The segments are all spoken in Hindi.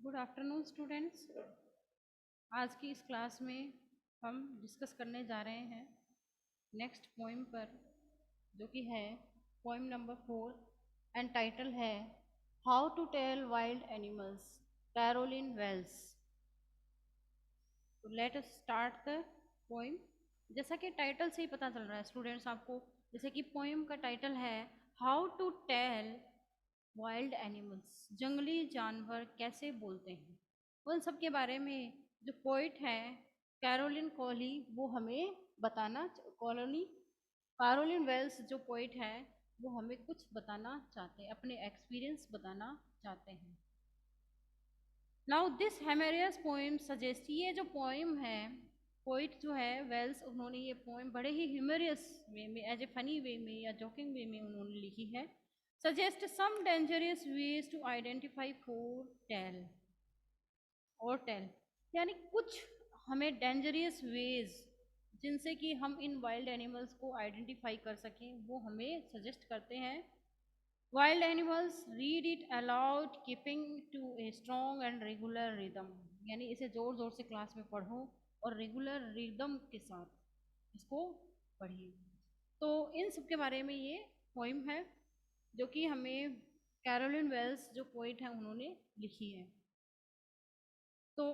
Good afternoon students. आज की इस क्लास में हम डिस्कस करने जा रहे हैं नेक्स्ट पोइम पर, जो कि है पोइम नंबर 4 एंड टाइटल है how to tell wild animals, Carolyn Wells. तो let us start the poem. जैसा कि टाइटल से ही पता चल रहा है स्टूडेंट्स आपको, जैसे कि पोइम का टाइटल है how to tell wild animals, जंगली जानवर कैसे बोलते हैं। उन सब के बारे में जो पोइट है कैरोलिन कॉली, वो हमें बताना कॉलोनी कैरोलिन वेल्स जो पोइट है वो हमें कुछ बताना चाहते हैं, अपने एक्सपीरियंस बताना चाहते हैं। नाउ दिस हेमेरियस पोइम सजेस्ट, ये जो पोइम है पोइट जो है वेल्स, उन्होंने ये पोइम बड़े ही ह्यूमरियस वे में, एज ए फनी वे में या जोकिंग वे में उन्होंने लिखी है। Suggest some dangerous ways to identify for tell और टेल, यानी कुछ हमें डेंजरस वेज जिनसे कि हम इन वाइल्ड एनिमल्स को आइडेंटिफाई कर सकें, वो हमें सजेस्ट करते हैं। Wild animals read it aloud keeping to a strong and regular rhythm, यानी इसे ज़ोर ज़ोर से क्लास में पढ़ो और रेगुलर रिदम के साथ इसको पढ़िए। तो इन सब के बारे में ये पोइम है जो कि हमें कैरोलिन वेल्स जो पोइट है उन्होंने लिखी है। तो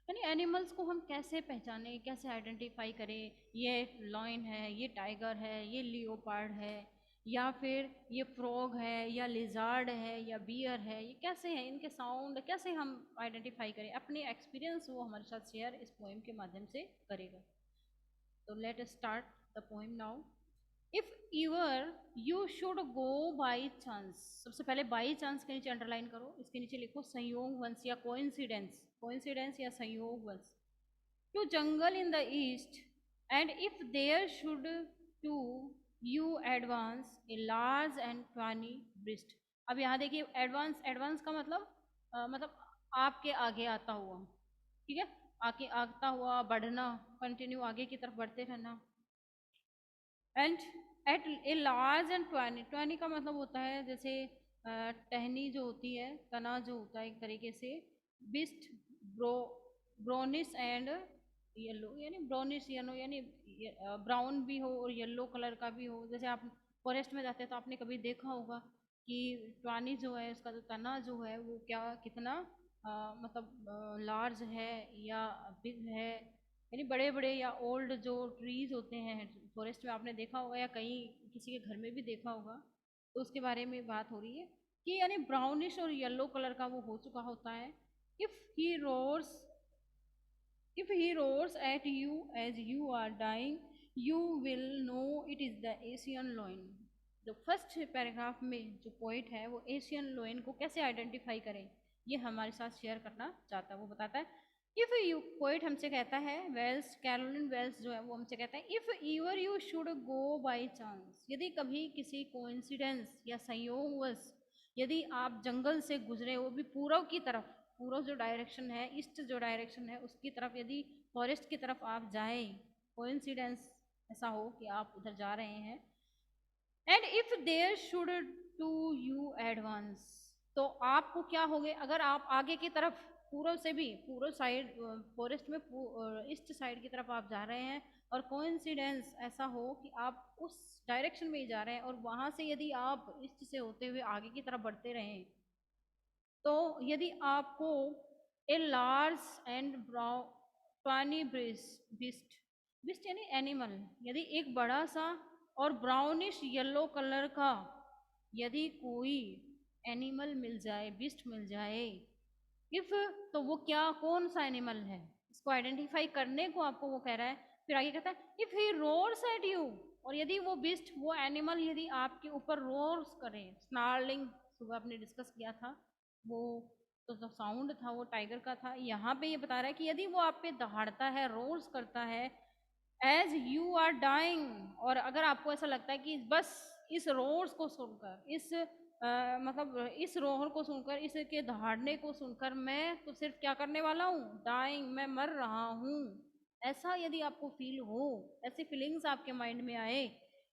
यानी एनिमल्स को हम कैसे पहचाने, कैसे आइडेंटिफाई करें, ये लॉयन है, ये टाइगर है, ये लियोपार्ड है, या फिर ये फ्रॉग है, या लिजार्ड है, या बियर है, ये कैसे हैं, इनके साउंड कैसे हम आइडेंटिफाई करें। अपने एक्सपीरियंस वो हमारे साथ शेयर इस पोएम के माध्यम से करेगा। तो let us start the poem now. If ईवर you should go by chance, सबसे पहले बाई चांस के नीचे अंडरलाइन करो, इसके नीचे लिखो संयोगवश या कोइंसिडेंस, कोइंसिडेंस या संयोगवश, to jungle in the east, and if there should to you advance a large and tawny beast. अब यहाँ देखिए एडवांस, एडवांस का मतलब मतलब आपके आगे आता हुआ, ठीक है, आगे आता हुआ बढ़ना, कंटिन्यू आगे की तरफ बढ़ते रहना। And at a large and tawny, tawny का मतलब होता है जैसे टहनी जो होती है, तना जो होता है एक तरीके से। बिस्ट ब्रो ब्राउनिश एंड येलो, यानी ब्राउनिश येलो, यानी ब्राउन भी हो और येलो कलर का भी हो। जैसे आप फॉरेस्ट में जाते हैं तो आपने कभी देखा होगा कि ट्वानी जो है उसका जो तना जो है वो क्या कितना मतलब लार्ज है या बिग है, यानी बड़े बड़े या ओल्ड जो ट्रीज होते हैं फॉरेस्ट में, आपने देखा होगा या कहीं किसी के घर में भी देखा होगा। तो उसके बारे में बात हो रही है कि यानी ब्राउनिश और येलो कलर का वो हो चुका होता है। If he roars, if he roars at you as you are dying, you will know it is the Asian lion. जो फर्स्ट पैराग्राफ में जो पोइट है वो एशियन लोइन को कैसे आइडेंटिफाई करें ये हमारे साथ शेयर करना चाहता है। वो बताता है इफ यू, पोइट हमसे कहता है, वेल्स कैरोलिन वेल्स जो है वो हमसे कहता है if ईवर you should go by chance, यदि कभी किसी कोइंसिडेंस या संयोगवश यदि आप जंगल से गुजरे, वो भी पूर्व की तरफ, पूर्व जो डायरेक्शन है, ईस्ट जो डायरेक्शन है उसकी तरफ, यदि फॉरेस्ट की तरफ आप जाएं, कोइंसिडेंस ऐसा हो कि आप उधर जा रहे हैं, and if there should to you advance, तो आपको क्या हो गए, अगर आप आगे की तरफ पूर्व से भी, पूर्व साइड फॉरेस्ट में ईस्ट साइड की तरफ आप जा रहे हैं और कोइंसिडेंस ऐसा हो कि आप उस डायरेक्शन में ही जा रहे हैं और वहां से यदि आप ईस्ट से होते हुए आगे की तरफ बढ़ते रहें, तो यदि आपको a large and brownie beast, beast यानी एनिमल, यदि एक बड़ा सा और ब्राउनिश येलो कलर का यदि कोई एनिमल मिल जाए, बिस्ट मिल जाए, इफ, तो वो क्या, कौन सा एनिमल है, इसको आइडेंटिफाई करने को आपको वो कह रहा है। फिर आगे कहता है if he roars at you, और यदि वो बिस्ट, वो एनिमल यदि आपके ऊपर रोर्स करे, स्नार्लिंग सुबह आपने डिस्कस किया था, वो तो जो साउंड था वो टाइगर का था। यहाँ पे ये बता रहा है कि यदि वो आप पे दहाड़ता है, रोर्स करता है, एज यू आर डाइंग, और अगर आपको ऐसा लगता है कि बस इस रोर्स को सुनकर, इस मतलब इस रोहर को सुनकर, इसके दहाड़ने को सुनकर मैं तो सिर्फ क्या करने वाला हूँ, डाइंग, मैं मर रहा हूँ, ऐसा यदि आपको फील हो, ऐसी फीलिंग्स आपके माइंड में आए,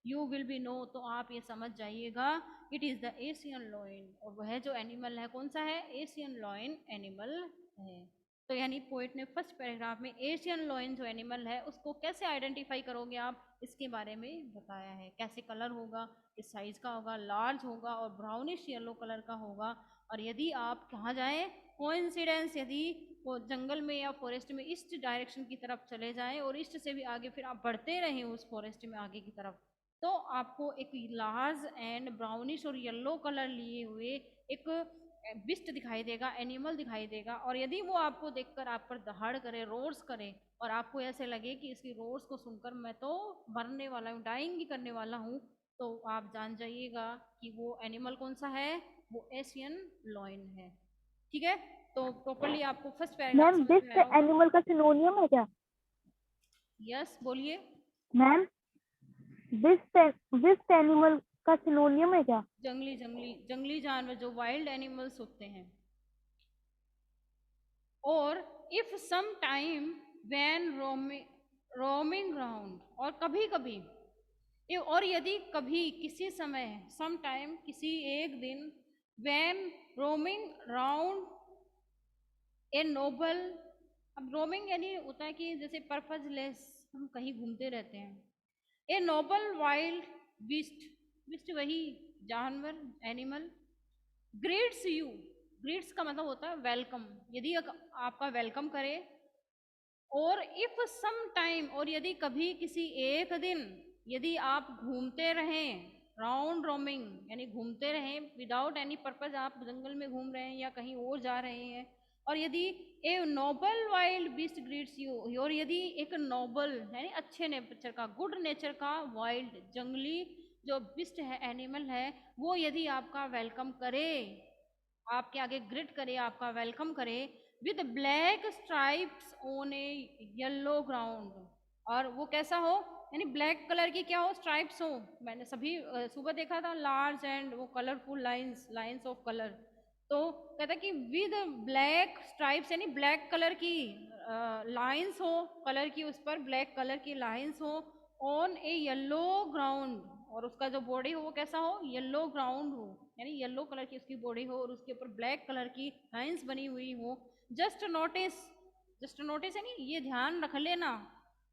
यू विल बी नो, तो आप ये समझ जाइएगा it is the Asian lion, और वह जो एनिमल है कौन सा है, एशियन लॉयन एनिमल है। तो यानी पोइट ने फर्स्ट पैराग्राफ में एशियन लॉयन जो एनिमल है उसको कैसे आइडेंटिफाई करोगे आप, इसके बारे में बताया है। कैसे कलर होगा, किस साइज का होगा, लार्ज होगा और ब्राउनिश येलो कलर का होगा। और यदि आप कहाँ जाएं, कोइंसिडेंस यदि वो जंगल में या फॉरेस्ट में ईस्ट डायरेक्शन की तरफ चले जाएं और ईस्ट से भी आगे फिर आप बढ़ते रहें उस फॉरेस्ट में आगे की तरफ, तो आपको एक लार्ज एंड ब्राउनिश और येलो कलर लिए हुए एक बिस्ट दिखाई देगा, एनिमल दिखाई देगा। और यदि वो आपको देखकर आप पर दहाड़ करे, रोर्स करे, और आपको ऐसे लगे कि इसकी रोर्स को सुनकर मैं तो मरने वाला हूँ, डाइंग ही करने वाला हूँ, तो आप जान जाइएगा कि वो एनिमल कौन सा है, वो एशियन लॉयन है। ठीक है, तो प्रॉपरली आपको फर्स्ट पैराग्राफ मैम समझ में बिस्ट आया होगा। एनिमल का सिनोनियम है क्या? यस बोलिए। मैम बिस्ट एनिमल का सिनोनियम है क्या? जंगली जंगली जंगली जानवर जो वाइल्ड एनिमल्स होते हैं। और if some time when roaming round, और कभी कभी, और यदि कभी किसी समय, सम टाइम किसी एक दिन, when roaming round a noble, अब रोमिंग यानी होता है कि जैसे पर्पजलेस हम कहीं घूमते रहते हैं, a noble wild beast, beast वही जानवर, एनिमल, ग्रीट्स यू, ग्रीट्स का मतलब होता है वेलकम, यदि आपका वेलकम करे। और इफ सम टाइम, और यदि कभी किसी एक दिन, यदि आप घूमते रहें, राउंड रोमिंग यानी घूमते रहें विदाउट एनी पर्पज, आप जंगल में घूम रहे हैं या कहीं और जा रहे हैं, और यदि a noble wild beast greets you, और यदि एक नोबल यानी अच्छे नेचर का, गुड नेचर का वाइल्ड जंगली जो बिस्ट है, एनिमल है, वो यदि आपका वेलकम करे, आपके आगे ग्रिट करे, आपका वेलकम करे, with black stripes on A yellow ground, और वो कैसा हो, यानी ब्लैक कलर की क्या हो, स्ट्राइप्स हो। मैंने सभी सुबह देखा था, लार्ज एंड वो colourful lines, lines of colour. तो कहता है कि विद ब्लैक स्ट्राइप्स यानी ब्लैक कलर की लाइंस हो, कलर की उस पर ब्लैक कलर की लाइंस हो, ऑन ए येलो ग्राउंड, और उसका जो बॉडी हो वो कैसा हो, येलो ग्राउंड हो, यानी येलो कलर की उसकी बॉडी हो और उसके ऊपर ब्लैक कलर की लाइंस बनी हुई हो। जस्ट नोटिस, जस्ट नोटिस यानी ये ध्यान रख लेना,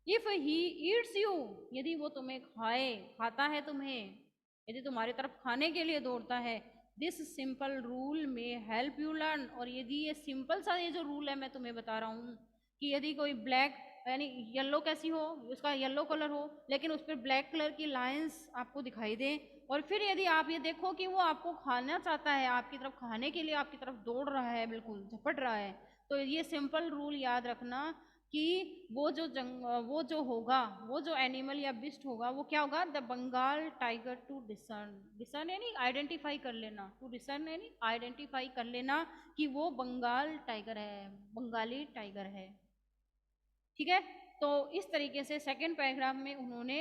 इफ ही ईट्स यू, यदि वो तुम्हें खाए, खाता है तुम्हें, यदि तुम्हारी तरफ खाने के लिए दौड़ता है, दिस सिंपल रूल में हेल्प यू लर्न, और यदि ये सिंपल सा ये जो रूल है मैं तुम्हें बता रहा हूँ कि यदि कोई ब्लैक यानी येलो कैसी हो, उसका येलो कलर हो लेकिन उस पर ब्लैक कलर की लाइंस आपको दिखाई दे, और फिर यदि आप ये देखो कि वो आपको खाना चाहता है, आपकी तरफ खाने के लिए आपकी तरफ दौड़ रहा है, बिल्कुल झपट रहा है, तो ये सिंपल रूल याद रखना कि वो जो होगा, वो जो एनिमल या बिस्ट होगा, वो क्या होगा, the Bengal tiger to discern, discern यानी आइडेंटिफाई कर लेना, टू डिसर्न यानी आइडेंटिफाई कर लेना कि वो बंगाल टाइगर है, बंगाली टाइगर है। ठीक है, तो इस तरीके से सेकंड पैराग्राफ में उन्होंने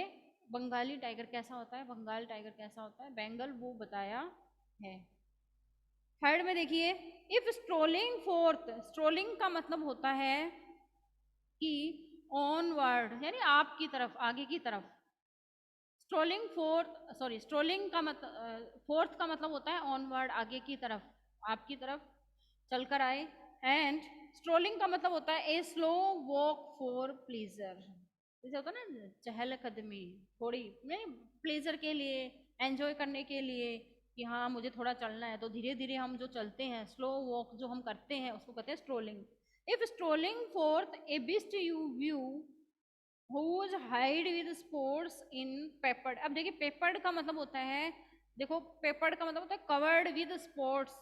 बंगाली टाइगर कैसा होता है, बंगाल टाइगर कैसा होता है, बेंगल, वो बताया है। थर्ड में देखिए, इफ स्ट्रोलिंग फोर्थ, स्ट्रोलिंग का मतलब होता है कि ऑनवर्ड यानी आपकी तरफ, आगे की तरफ, स्ट्रोलिंग फोर्थ, सॉरी स्ट्रोलिंग का मतलब, फोर्थ का मतलब होता है ऑनवर्ड, आगे की तरफ, आपकी तरफ चलकर आए। एंड स्ट्रोलिंग का मतलब होता है a slow walk for pleaser, जैसे होता है ना चहल कदमी, थोड़ी नहीं प्लेजर के लिए, एंजॉय करने के लिए, कि हाँ मुझे थोड़ा चलना है, तो धीरे धीरे हम जो चलते हैं, स्लो वॉक जो हम करते हैं उसको कहते हैं strolling. If strolling forth a beast you view whose hide with sports in peppered, अब देखिए पेपर्ड का मतलब होता है, देखो पेपर्ड का मतलब होता है covered with sports,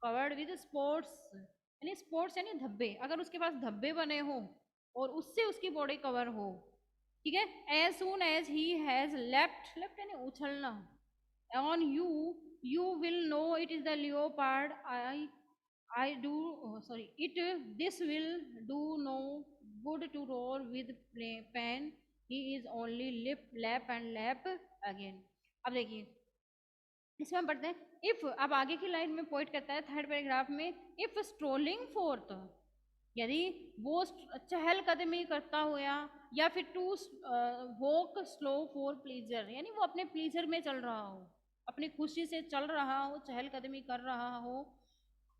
covered with sports यानी स्पोर्ट्स यानी धब्बे, अगर उसके पास धब्बे बने हो और उससे उसकी बॉडी कवर हो। ठीक है, as soon as he has left, left यानी उछलना, on you, you will know it is the leopard, I do, oh, sorry, it, this will do no good to roar with pen, he is only lap and lap again। अब देखिए इसमें हम पढ़ते हैं, इफ, अब आगे की लाइन में पॉइंट करता है थर्ड पैराग्राफ में, इफ स्ट्रोलिंग फोर्थ, यदि वो चहलकदमी करता हुआ, या फिर to walk slow for pleasure, यानी वो अपने प्लीजर में चल रहा हो, अपनी खुशी से चल रहा हो, चहलकदमी कर रहा हो,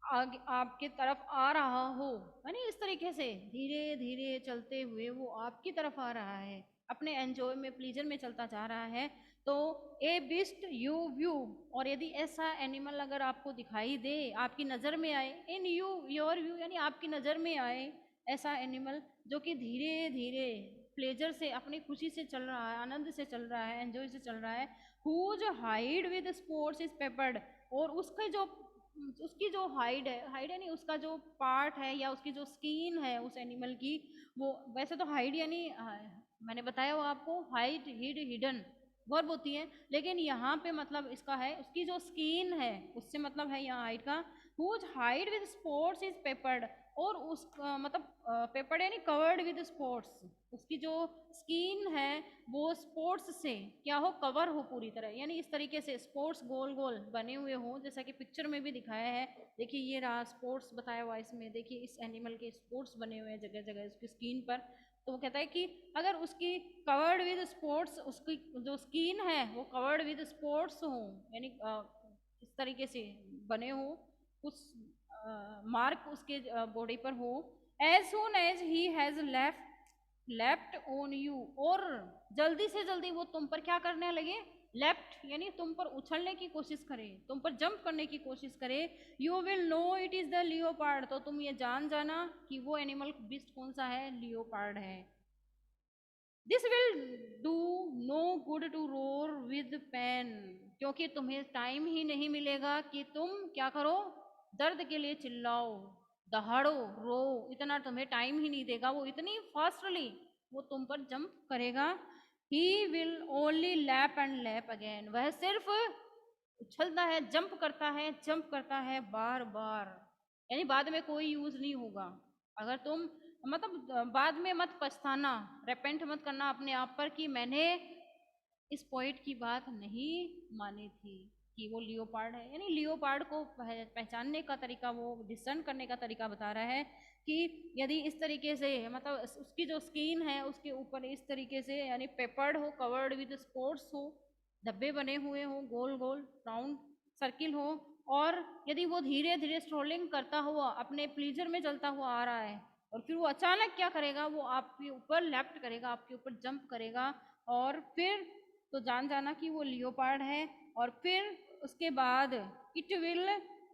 आगे आपके तरफ आ रहा हो, यानी इस तरीके से धीरे धीरे चलते हुए वो आपकी तरफ आ रहा है, अपने एंजॉय में, प्लीजर में चलता जा रहा है, तो ए बिस्ट यू व्यू, और यदि ऐसा एनिमल अगर आपको दिखाई दे, आपकी नज़र में आए, इन यू योर व्यू, यानी आपकी नज़र में आए ऐसा एनिमल जो कि धीरे धीरे प्लेजर से, अपनी खुशी से चल रहा है, आनंद से चल रहा है, एंजॉय से चल रहा है, whose hide with spots is peppered, और उसकी जो हाइड है नहीं, उसका जो पार्ट है या उसकी जो स्किन है उस एनिमल की, वो वैसे तो हाइड यानी मैंने बताया वो आपको, हाइड हिड हिडन वर्ब होती है, लेकिन यहाँ पे मतलब इसका है उसकी जो स्किन है, उससे मतलब है यहाँ हाइड का, whose hide with spots is peppered, और उस मतलब पेपर्ड यानी कवर्ड विद स्पॉट्स, उसकी जो स्किन है वो स्पॉट्स से क्या हो, कवर हो पूरी तरह, यानी इस तरीके से स्पॉट्स गोल गोल बने हुए हो, जैसा कि पिक्चर में भी दिखाया है, देखिए ये रहा स्पॉट्स बताया हुआ इसमें, देखिए इस एनिमल के स्पॉट्स बने हुए हैं जगह जगह उसकी स्किन पर, तो वो कहता है कि अगर उसकी कवर्ड विद स्पॉट्स, उसकी जो स्किन है वो कवर्ड विद स्पॉट्स हो, यानी इस तरीके से बने हो, कुछ मार्क उसके बॉडी पर हो, as soon as he has leapt on you, और जल्दी से जल्दी वो तुम पर क्या करने लगे, लेफ्ट यानी तुम पर उछलने की कोशिश करे, तुम पर जंप करने की कोशिश करे, you will know it is the leopard, तो तुम ये जान जाना कि वो एनिमल बीस्ट कौन सा है, लियोपार्ड है। This will do no good to roar with pain, क्योंकि तुम्हें टाइम ही नहीं मिलेगा कि तुम क्या करो, दर्द के लिए चिल्लाओ, दहाड़ो, रो, इतना तुम्हें टाइम ही नहीं देगा, वो इतनी फास्टली वो तुम पर जंप करेगा, he will only lap and lap again, वह सिर्फ उछलता है, जंप करता है बार बार, यानी बाद में कोई यूज नहीं होगा, अगर तुम मतलब बाद में मत पछताना, रेपेंट मत करना अपने आप पर कि मैंने इस पोइट की बात नहीं मानी थी कि वो लियोपार्ड है, यानी लियोपार्ड को पहचानने का तरीका, वो डिस्टर्न करने का तरीका बता रहा है कि यदि इस तरीके से मतलब उसकी जो स्किन है उसके ऊपर इस तरीके से यानी पेपर्ड हो, कवर्ड विद स्पॉट्स हो, धब्बे बने हुए हो, गोल गोल राउंड सर्किल हो, और यदि वो धीरे धीरे स्ट्रोलिंग करता हुआ अपने प्लीजर में चलता हुआ आ रहा है, और फिर वो अचानक क्या करेगा, वो आपके ऊपर लेफ्ट करेगा, आपके ऊपर जंप करेगा, और फिर तो जान जाना कि वो लियोपार्ड है, और फिर उसके बाद it will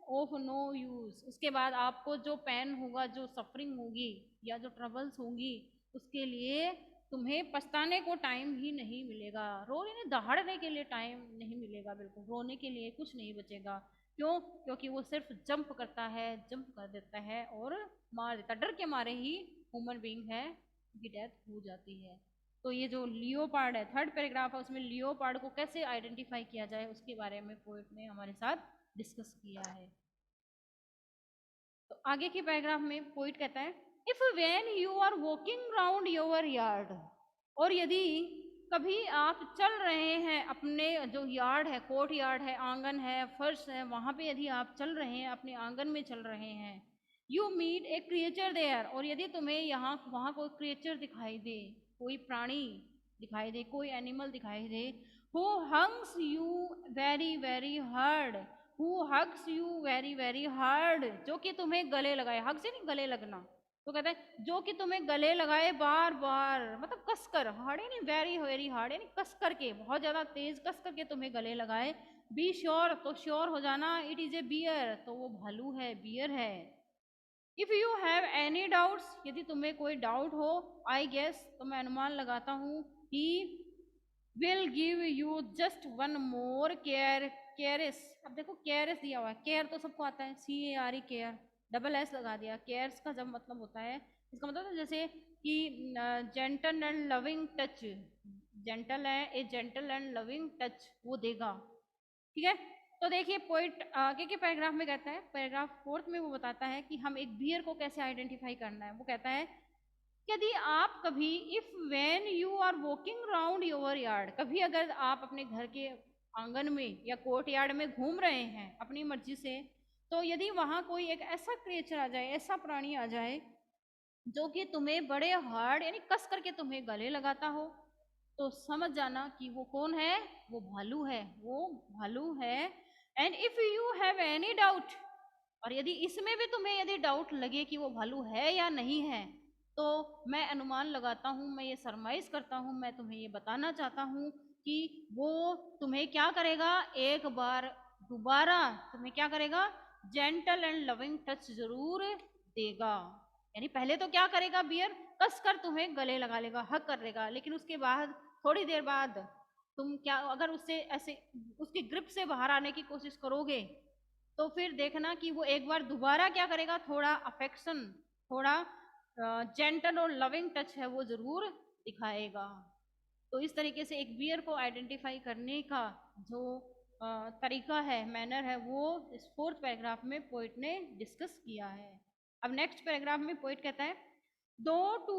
of no use, उसके बाद आपको जो पेन होगा, जो सफरिंग होगी या जो ट्रबल्स होंगी, उसके लिए तुम्हें पछताने को टाइम ही नहीं मिलेगा, रोने दहाड़ने के लिए टाइम नहीं मिलेगा, बिल्कुल रोने के लिए कुछ नहीं बचेगा, क्यों, क्योंकि वो सिर्फ जंप करता है, जंप कर देता है और मार देता, डर के मारे ही ह्यूमन बीइंग है की डेथ हो जाती है। तो ये जो लियोपार्ड है, थर्ड पैराग्राफ है, उसमें लियोपार्ड को कैसे आइडेंटिफाई किया जाए उसके बारे में पोएट ने हमारे साथ डिस्कस किया है। तो आगे के पैराग्राफ में पोइट कहता है, if when you are walking round your yard, और यदि कभी आप चल रहे हैं अपने जो यार्ड है, कोर्ट यार्ड है, आंगन है, फर्श है, वहां पे यदि आप चल रहे हैं, अपने आंगन में चल रहे हैं, you meet a creature there, और यदि तुम्हें यहाँ वहां कोई क्रिएचर दिखाई दे, कोई प्राणी दिखाई दे, कोई एनिमल दिखाई दे, who hugs you very very hard, who hugs you very very hard, जो कि तुम्हें गले लगाए, हग से नहीं गले लगना, तो कहते हैं जो कि तुम्हें गले लगाए बार बार, मतलब कस कर, हार्ड नहीं, वेरी वेरी हार्ड यानी कस करके, बहुत ज्यादा तेज कस करके तुम्हें गले लगाए, बी श्योर, तो श्योर हो जाना, इट इज ए बियर, तो वो भालू है, बियर है। If you have any doubts, यदि तुम्हें कोई डाउट हो, आई गेस, तो मैं अनुमान लगाता हूँ, he will give you just one more care, caress, अब देखो केयरस दिया हुआ है, केयर तो सबको आता है, CARE केयर, डबल एस लगा दिया, केयर्स का जब मतलब होता है, इसका मतलब है जैसे कि gentle and loving touch, gentle है, a gentle and loving touch वो देगा, ठीक है। तो देखिए पोइट आगे के पैराग्राफ में कहता है, पैराग्राफ फोर्थ में वो बताता है कि हम एक बियर को कैसे आइडेंटिफाई करना है, वो कहता है यदि आप कभी, if when you are walking round your yard, कभी अगर आप अपने घर के आंगन में या कोर्ट यार्ड में घूम रहे हैं अपनी मर्जी से, तो यदि वहां कोई एक ऐसा क्रिएचर आ जाए, ऐसा प्राणी आ जाए जो कि तुम्हें बड़े हार्ड यानी कस करके तुम्हें गले लगाता हो, तो समझ जाना कि वो कौन है, वो भालू है, वो भालू है। And if you have any doubt, और यदि इसमें भी तुम्हें यदि डाउट लगे कि वो भालू है या नहीं है, तो मैं अनुमान लगाता हूँ, मैं ये सरमाइज करता हूँ, मैं तुम्हें ये बताना चाहता हूँ कि वो तुम्हें क्या करेगा, एक बार दोबारा तुम्हें क्या करेगा, जेंटल एंड लविंग टच जरूर देगा। यानी पहले तो क्या करेगा बियर, कस कर तुम्हें गले लगा लेगा, हक कर लेगा, लेकिन उसके बाद थोड़ी देर बाद तुम क्या, अगर उससे ऐसे उसकी ग्रिप से बाहर आने की कोशिश करोगे, तो फिर देखना कि वो एक बार दोबारा क्या करेगा, थोड़ा अफेक्शन, थोड़ा जेंटल और लविंग टच है वो जरूर दिखाएगा। तो इस तरीके से एक बियर को आइडेंटिफाई करने का जो तरीका है, मैनर है, वो इस फोर्थ पैराग्राफ में पोइट ने डिस्कस किया है। अब नेक्स्ट पैराग्राफ में पोइट कहता है, दो to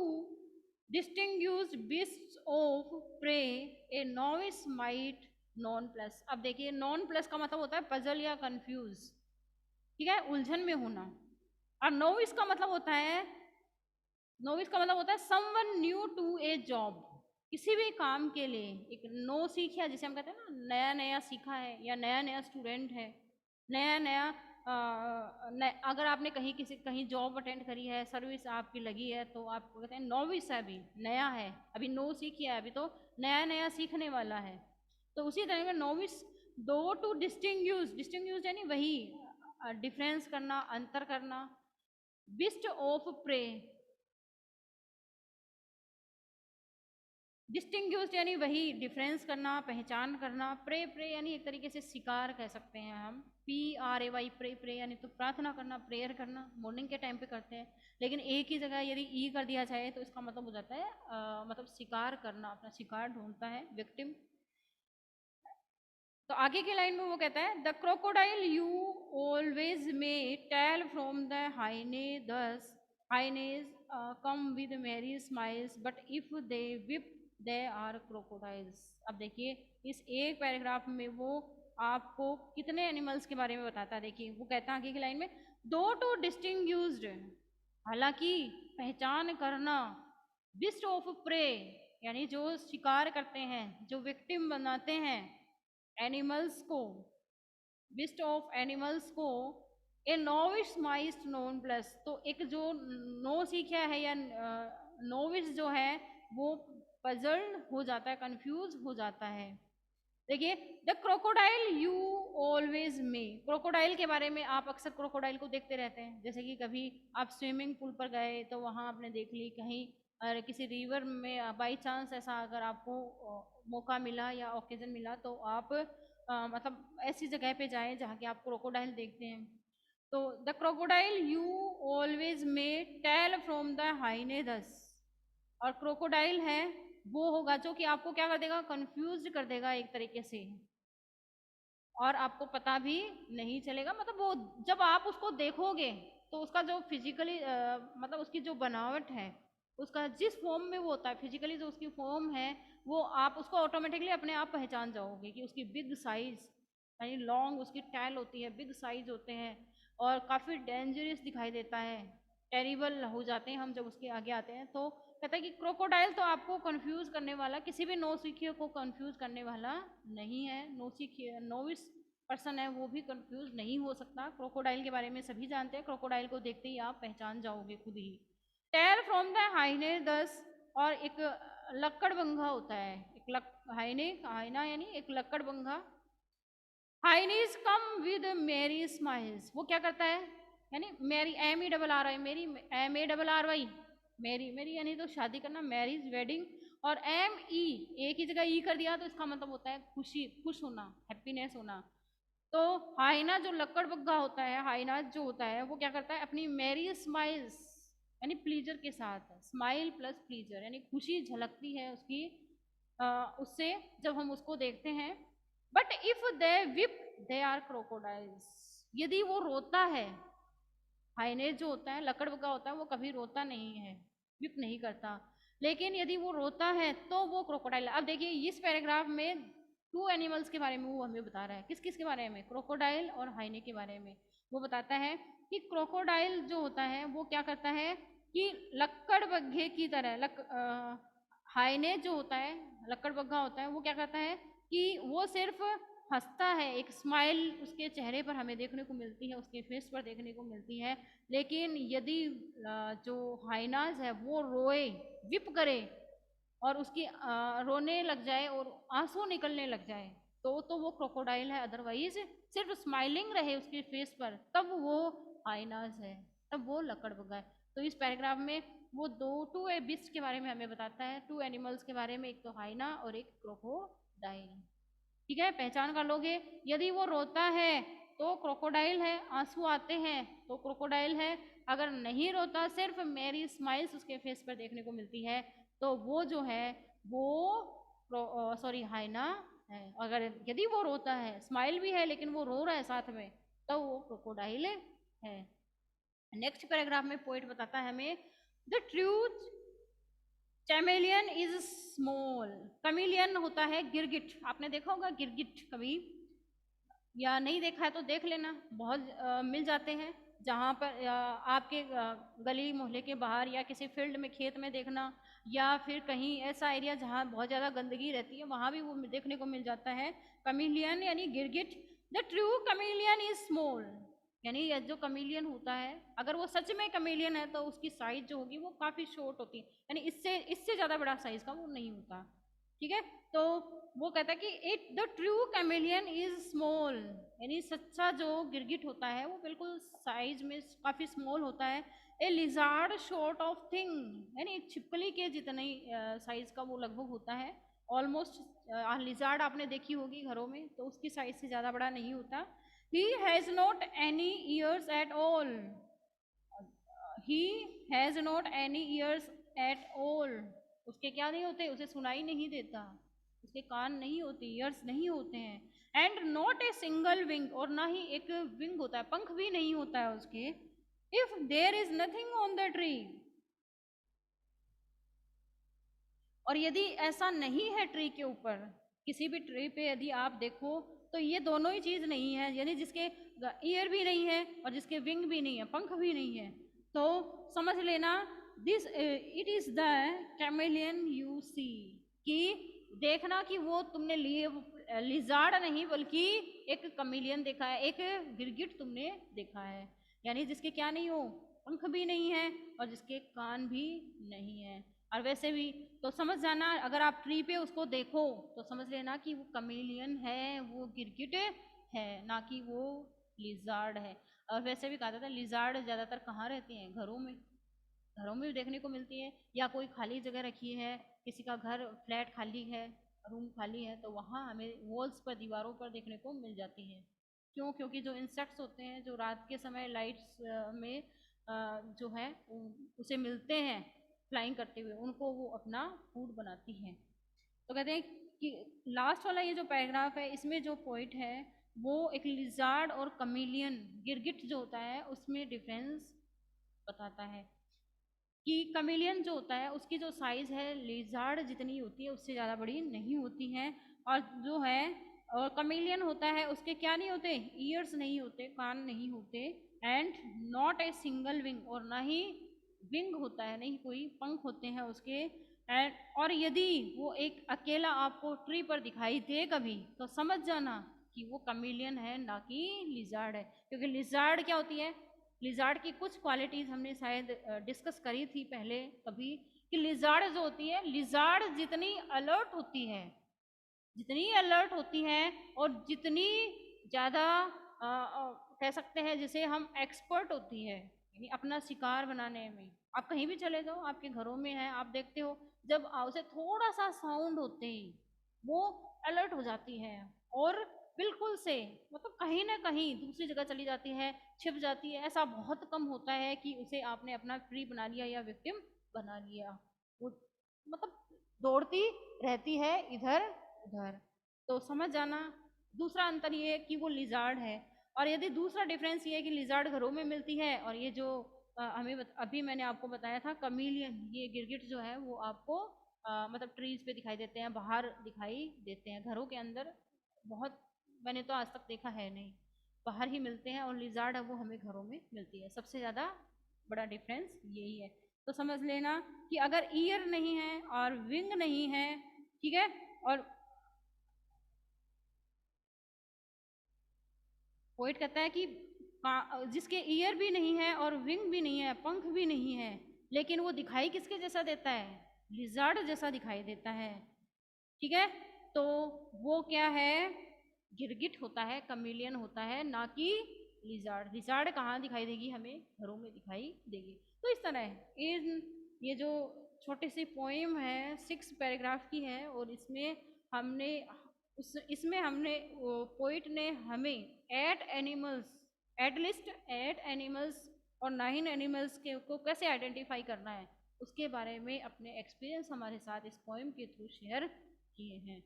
distinguish beasts of prey a novice might nonplus. अब देखिए नॉन प्लस का मतलब होता है पजल या कंफ्यूज, ठीक है, उलझन में होना। और नोविस का मतलब होता है, नोविस का मतलब होता है someone new to a job, किसी भी काम के लिए एक नो सीखा, जिसे हम कहते हैं ना नया नया सीखा है, या नया नया स्टूडेंट है, नया नया अगर आपने कहीं किसी कहीं जॉब अटेंड करी है, सर्विस आपकी लगी है, तो आपको कहते हैं नोविस है, अभी नया है, अभी नो सीखी है, अभी तो नया नया सीखने वाला है। तो उसी तरह का नोविस, दो टू डिस्टिंग्विश, डिस्टिंग्विश यानी वही डिफरेंस करना, अंतर करना, बिस्ट ऑफ प्रे, डिस्टिंग्विश यानी वही डिफरेंस करना, पहचान करना, प्रे, प्रे यानी एक तरीके से शिकार कह सकते हैं हम, PRAY, प्रे, प्रे यानी तो प्रार्थना करना, प्रेयर करना, मॉर्निंग के टाइम पे करते हैं, लेकिन एक ही जगह यदि ई कर दिया जाए तो इसका मतलब हो जाता है मतलब शिकार करना, अपना शिकार ढूंढता है विक्टिम। तो आगे की लाइन में वो कहता है, the crocodile you always may tell from the hyena thus hyenas come with merry smiles but if they weep they are crocodiles. अब देखिए इस एक पैराग्राफ में वो आपको कितने एनिमल्स के बारे में बताता है। देखिए वो कहता है आगे की लाइन में, दो टू डिस्टिंग्विश्ड, हालांकि पहचान करना, बिस्ट ऑफ प्रे यानी जो शिकार करते हैं, जो विक्टिम बनाते हैं एनिमल्स को, बिस्ट ऑफ एनिमल्स को, ए नोविस माइस्ट नोन प्लस, तो एक जो नो सीखा है या नोविस जो है वो पजल्ड हो जाता है, कंफ्यूज हो जाता है। देखिए the crocodile you always may, crocodile के बारे में आप अक्सर क्रोकोडाइल को देखते रहते हैं, जैसे कि कभी आप स्विमिंग पूल पर गए तो वहाँ आपने देख ली, कहीं किसी रिवर में बाई चांस ऐसा अगर आपको मौका मिला या ओकेजन मिला तो आप मतलब ऐसी जगह पे जाएं जहाँ के आप क्रोकोडाइल देखते हैं। तो the crocodile you always may tell from the hyena thus, और क्रोकोडाइल है वो होगा जो कि आपको क्या कर देगा, कंफ्यूज कर देगा एक तरीके से, और आपको पता भी नहीं चलेगा, मतलब वो जब आप उसको देखोगे तो उसका जो फिजिकली मतलब उसकी जो बनावट है, उसका जिस फॉर्म में वो होता है, फिजिकली जो उसकी फॉर्म है, वो आप उसको ऑटोमेटिकली अपने आप पहचान जाओगे कि उसकी बिग साइज, यानी लॉन्ग उसकी टैल होती है, बिग साइज होते हैं, और काफ़ी डेंजरस दिखाई देता है, टेरिबल हो जाते हैं हम जब उसके आगे आते हैं। तो कहता है कि क्रोकोडाइल तो आपको कंफ्यूज करने वाला, किसी भी नौसिखिए को कंफ्यूज करने वाला नहीं है, नौसिखिए नोविस पर्सन है वो भी कंफ्यूज नहीं हो सकता। क्रोकोडाइल के बारे में सभी जानते हैं, क्रोकोडाइल को देखते ही आप पहचान जाओगे खुद ही। टेल फ्रॉम द हाइने दस, और एक लक्कड़बंगा होता है, एक हाइने, हाइना यानी एक लक्कड़बंगा, हाइनीज कम विद मेरी स्माइल्स, वो क्या करता है, यानी मेरी ME मेरी MARRY, मेरी मेरी यानी तो शादी करना, मैरिज वेडिंग, और ME एक ही जगह ई कर दिया तो इसका मतलब होता है खुशी, खुश होना, हैप्पीनेस होना। तो हाइना जो लक्कड़ बग्गा होता है, हाइना जो होता है वो क्या करता है, अपनी मेरी स्माइल्स यानी प्लीजर के साथ, स्माइल प्लस प्लीजर यानी खुशी झलकती है उसकी उससे जब हम उसको देखते हैं। But if they weep they are crocodiles, यदि वो रोता है, हाइनेज जो होता है, लकड़बग्गा होता है, वो कभी रोता नहीं है, विप नहीं करता, लेकिन यदि वो रोता है तो वो क्रोकोडाइल। अब देखिए इस पैराग्राफ में टू एनिमल्स के बारे में वो हमें बता रहा है, किस किस के बारे में, क्रोकोडाइल और हाइने के बारे में। वो बताता है कि क्रोकोडाइल जो होता है वो क्या करता है, कि लक्कड़बग्घे की तरह हाइने जो होता है, लक्कड़बग्घा होता है, वो क्या करता है कि वो सिर्फ हंसता है, एक स्माइल उसके चेहरे पर हमें देखने को मिलती है, उसके फेस पर देखने को मिलती है। लेकिन यदि जो हाइनाज है वो रोए, विप करे और उसकी रोने लग जाए और आंसू निकलने लग जाए तो वो क्रोकोडाइल है। अदरवाइज सिर्फ स्माइलिंग रहे उसके फेस पर तब वो हाइनाज है, तब वो लकड़बग्घा है। तो इस पैराग्राफ में वो टू बिस्ट के बारे में हमें बताता है, टू एनिमल्स के बारे में, एक तो हाइना और एक क्रोकोडाइल। ठीक है, पहचान कर लोगे। यदि वो रोता है तो क्रोकोडाइल है, आंसू आते हैं तो क्रोकोडाइल है। अगर नहीं रोता, सिर्फ मेरी स्माइल्स उसके फेस पर देखने को मिलती है, तो वो जो है वो सॉरी हाइना है। अगर यदि वो रोता है, स्माइल भी है लेकिन वो रो रहा है साथ में, तो वो क्रोकोडाइल है। नेक्स्ट पैराग्राफ में पोइट बताता है हमें, the truth चैमेलियन is small. Chameleon होता है गिरगिट, आपने देखा होगा गिरगिट कभी, या नहीं देखा है तो देख लेना, बहुत मिल जाते हैं। जहाँ पर आपके गली मोहल्ले के बाहर या किसी फील्ड में, खेत में देखना, या फिर कहीं ऐसा एरिया जहाँ बहुत ज़्यादा गंदगी रहती है वहाँ भी वो देखने को मिल जाता है। कमीलियन यानी गिरगिट। The true chameleon is small, यानी ये जो कमीलियन होता है, अगर वो सच में कमीलियन है तो उसकी साइज जो होगी वो काफ़ी शॉर्ट होती है, यानी इससे इससे ज़्यादा बड़ा साइज का वो नहीं होता। ठीक है, तो वो कहता है कि it the true chameleon is small, यानी सच्चा जो गिरगिट होता है वो बिल्कुल साइज में काफ़ी स्मॉल होता है। ए लिजार्ड शॉर्ट ऑफ थिंग, यानी छिपकली के जितनी साइज का वो लगभग होता है। ऑलमोस्ट लिजार्ड आपने देखी होगी घरों में, तो उसकी साइज से ज़्यादा बड़ा नहीं होता। He has not any years at all, he has not any years at all, उसके क्या नहीं होते, उसे सुनाई नहीं देता, उसके कान नहीं होते, ईयर्स नहीं होते हैं। And not a single wing, और ना ही एक विंग होता है, पंख भी नहीं होता है उसके। If there is nothing on the tree, और यदि ऐसा नहीं है ट्री के ऊपर, किसी भी ट्री पे यदि आप देखो तो ये दोनों ही चीज नहीं है, यानी जिसके ईयर भी नहीं है और जिसके विंग भी नहीं है, पंख भी नहीं है, तो समझ लेना this it is the chameleon you see, कि देखना कि वो तुमने लिए लिजार्ड नहीं बल्कि एक कमीलियन देखा है, एक गिरगिट तुमने देखा है, यानी जिसके क्या नहीं हो, पंख भी नहीं है और जिसके कान भी नहीं है। और वैसे भी तो समझ जाना, अगर आप ट्री पे उसको देखो तो समझ लेना कि वो कमीलियन है, वो गिरगिट है, ना कि वो लिजार्ड है। और वैसे भी कहा जाता है लिजार्ड ज़्यादातर कहाँ रहती हैं, घरों में, घरों में भी देखने को मिलती है, या कोई खाली जगह रखी है, किसी का घर फ्लैट खाली है, रूम खाली है, तो वहाँ हमें वॉल्स पर, दीवारों पर देखने को मिल जाती है। क्यों? क्योंकि जो इंसेक्ट्स होते हैं जो रात के समय लाइट्स में जो है उसे मिलते हैं फ्लाइंग करते हुए, उनको वो अपना फूड बनाती हैं। तो कहते हैं कि लास्ट वाला ये जो पैराग्राफ है इसमें जो पॉइंट है वो एक लिजार्ड और कमीलियन, गिरगिट जो होता है उसमें डिफरेंस बताता है, कि कमीलियन जो होता है उसकी जो साइज है लिजार्ड जितनी होती है उससे ज़्यादा बड़ी नहीं होती है। और जो है और कमीलियन होता है उसके क्या नहीं होते, ईयर्स नहीं होते, कान नहीं होते, and not a single wing, और ना ही विंग होता है, नहीं कोई पंख होते हैं उसके। एंड और यदि वो एक अकेला आपको ट्री पर दिखाई दे कभी, तो समझ जाना कि वो कमीलियन है ना कि लिजार्ड है। क्योंकि लिजार्ड क्या होती है, लिजार्ड की कुछ क्वालिटीज हमने शायद डिस्कस करी थी पहले कभी, कि लिजार्ड जो होती है, लिजार्ड जितनी अलर्ट होती है, जितनी अलर्ट होती है और जितनी ज़्यादा कह सकते हैं जिसे हम एक्सपर्ट होती है, यानी अपना शिकार बनाने में। आप कहीं भी चले जाओ, आपके घरों में है, आप देखते हो जब उसे थोड़ा सा साउंड होते ही वो अलर्ट हो जाती है और बिल्कुल से मतलब कहीं ना कहीं दूसरी जगह चली जाती है, छिप जाती है। ऐसा बहुत कम होता है कि उसे आपने अपना प्री बना लिया या विक्टिम बना लिया, वो मतलब दौड़ती रहती है इधर उधर। तो समझ जाना दूसरा अंतर ये है कि वो लिजार्ड है। और यदि दूसरा डिफरेंस ये है कि लिजार्ड घरों में मिलती है और ये जो अभी मैंने आपको बताया था कमीलियन, ये गिरगिट जो है वो आपको मतलब ट्रीज पे दिखाई देते हैं, बाहर दिखाई देते हैं, घरों के अंदर बहुत मैंने तो आज तक देखा है नहीं, बाहर ही मिलते हैं। और लिजार्ड है वो हमें घरों में मिलती है। सबसे ज़्यादा बड़ा डिफरेंस यही है। तो समझ लेना कि अगर ईयर नहीं है और विंग नहीं है, ठीक है, और पोइट कहता है कि जिसके ईयर भी नहीं है और विंग भी नहीं है, पंख भी नहीं है, लेकिन वो दिखाई किसके जैसा देता है? लिजार्ड जैसा दिखाई देता है, ठीक है। तो वो क्या है? गिरगिट होता है, कमीलियन होता है, ना कि लिजार्ड। लिजार्ड कहाँ दिखाई देगी? हमें घरों में दिखाई देगी। तो इस तरह ये जो छोटी सी पोएम है 6 पैराग्राफ की है, और इसमें हमने इसमें हमने पोइट ने हमें 8 एनिमल्स, एटलीस्ट 8 एनिमल्स और 9 एनिमल्स के को कैसे आइडेंटिफाई करना है उसके बारे में अपने एक्सपीरियंस हमारे साथ इस पोएम के थ्रू शेयर किए हैं।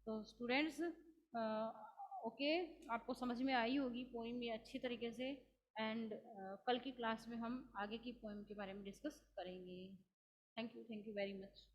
तो स्टूडेंट्स, ओके, आपको समझ में आई होगी पोएम ये अच्छी तरीके से, एंड कल की क्लास में हम आगे की पोएम के बारे में डिस्कस करेंगे। Thank you very much.